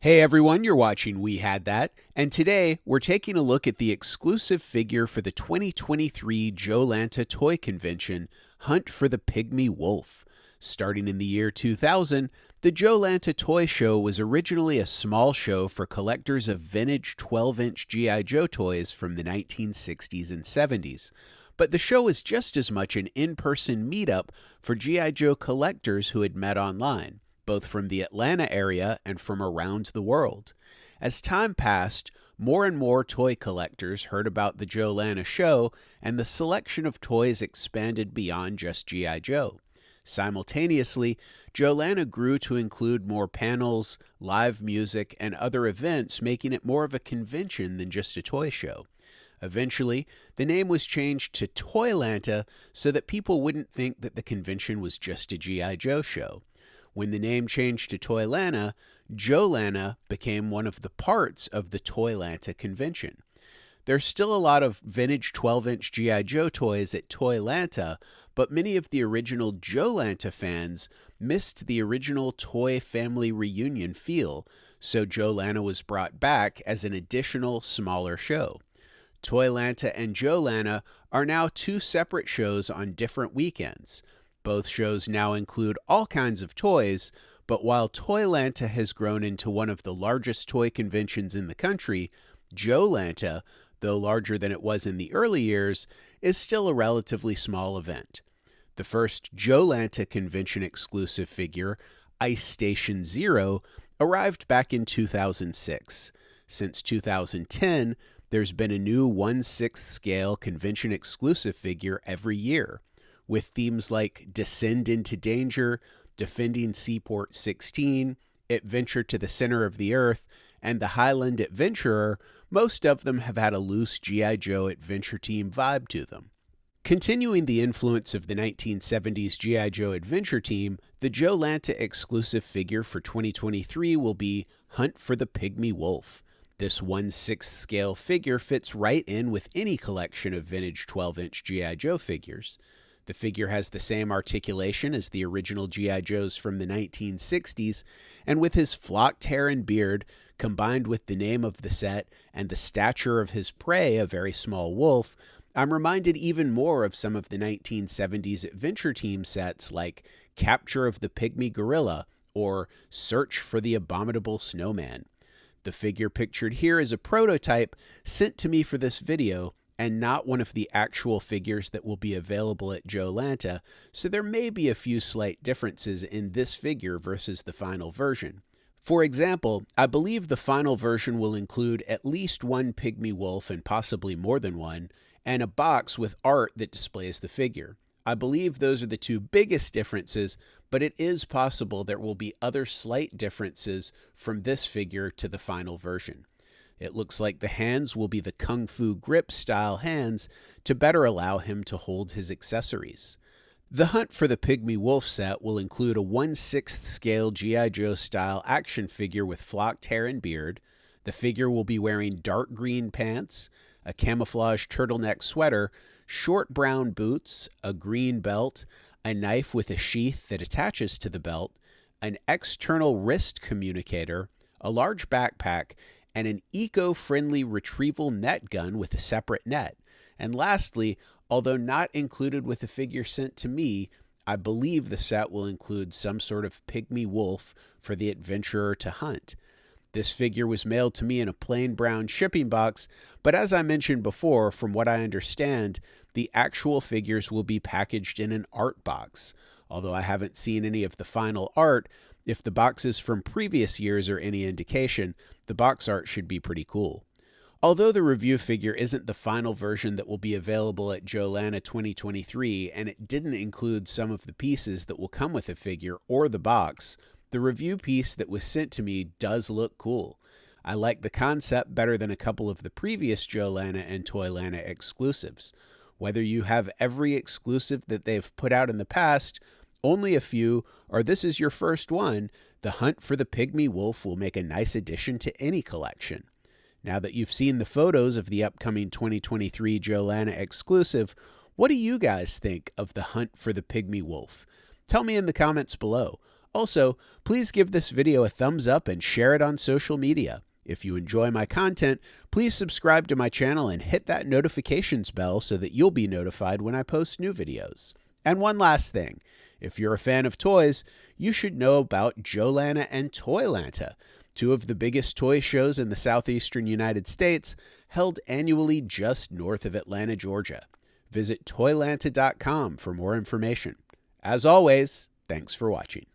Hey everyone, you're watching We Had That, and today we're taking a look at the exclusive figure for the 2023 JoeLanta Toy Convention, Hunt for the Pygmy Wolf. Starting in the year 2000, the JoeLanta Toy Show was originally a small show for collectors of vintage 12-inch G.I. Joe toys from the 1960s and 70s. But the show was just as much an in-person meetup for G.I. Joe collectors who had met online, both from the Atlanta area and from around the world. As time passed, more and more toy collectors heard about the JoeLanta show, and the selection of toys expanded beyond just G.I. Joe. Simultaneously, JoeLanta grew to include more panels, live music, and other events, making it more of a convention than just a toy show. Eventually, the name was changed to ToyLanta so that people wouldn't think that the convention was just a G.I. Joe show. When the name changed to ToyLanta, JoeLanta became one of the parts of the ToyLanta convention. There's still a lot of vintage 12-inch G.I. Joe toys at ToyLanta, but many of the original JoeLanta fans missed the original toy family reunion feel, so JoeLanta was brought back as an additional, smaller show. ToyLanta and JoeLanta are now two separate shows on different weekends. Both shows now include all kinds of toys, but while ToyLanta has grown into one of the largest toy conventions in the country, JoeLanta, though larger than it was in the early years, is still a relatively small event. The first JoeLanta Convention Exclusive figure, Ice Station Zero, arrived back in 2006. Since 2010, there's been a new 1/6 scale convention exclusive figure every year, with themes like Descend into Danger, Defending Seaport 16, Adventure to the Center of the Earth, and the Highland Adventurer. Most of them have had a loose G.I. Joe Adventure Team vibe to them. Continuing the influence of the 1970s G.I. Joe Adventure Team, the JoeLanta exclusive figure for 2023 will be Hunt for the Pygmy Wolf. This 1/6 scale figure fits right in with any collection of vintage 12-inch G.I. Joe figures. The figure has the same articulation as the original G.I. Joes from the 1960s, and with his flocked hair and beard, combined with the name of the set and the stature of his prey, a very small wolf, I'm reminded even more of some of the 1970s Adventure Team sets like Capture of the Pygmy Gorilla or Search for the Abominable Snowman. The figure pictured here is a prototype sent to me for this video, and not one of the actual figures that will be available at JoeLanta, so there may be a few slight differences in this figure versus the final version. For example, I believe the final version will include at least one Pygmy Wolf and possibly more than one, and a box with art that displays the figure. I believe those are the two biggest differences, but it is possible there will be other slight differences from this figure to the final version. It looks like the hands will be the Kung Fu grip style hands to better allow him to hold his accessories. The Hunt for the Pygmy Wolf set will include a 1/6 scale G.I. Joe style action figure with flocked hair and beard. The figure will be wearing dark green pants, a camouflage turtleneck sweater, short brown boots, a green belt, a knife with a sheath that attaches to the belt, an external wrist communicator, a large backpack, and an eco-friendly retrieval net gun with a separate net. And lastly, although not included with the figure sent to me, I believe the set will include some sort of Pygmy Wolf for the adventurer to hunt. This figure was mailed to me in a plain brown shipping box, but as I mentioned before, from what I understand, the actual figures will be packaged in an art box. Although I haven't seen any of the final art, if the boxes from previous years are any indication, the box art should be pretty cool. Although the review figure isn't the final version that will be available at JoeLanta 2023, and it didn't include some of the pieces that will come with the figure or the box, the review piece that was sent to me does look cool. I like the concept better than a couple of the previous JoeLanta and ToyLanta exclusives. Whether you have every exclusive that they've put out in the past, only a few, or this is your first one, the Hunt for the Pygmy Wolf will make a nice addition to any collection. Now that you've seen the photos of the upcoming 2023 JoeLanta exclusive, what do you guys think of the Hunt for the Pygmy Wolf? Tell me in the comments below. Also, please give this video a thumbs up and share it on social media. If you enjoy my content, please subscribe to my channel and hit that notifications bell so that you'll be notified when I post new videos. And one last thing, if you're a fan of toys, you should know about JoeLanta and ToyLanta, two of the biggest toy shows in the southeastern United States, held annually just north of Atlanta, Georgia. Visit ToyLanta.com for more information. As always, thanks for watching.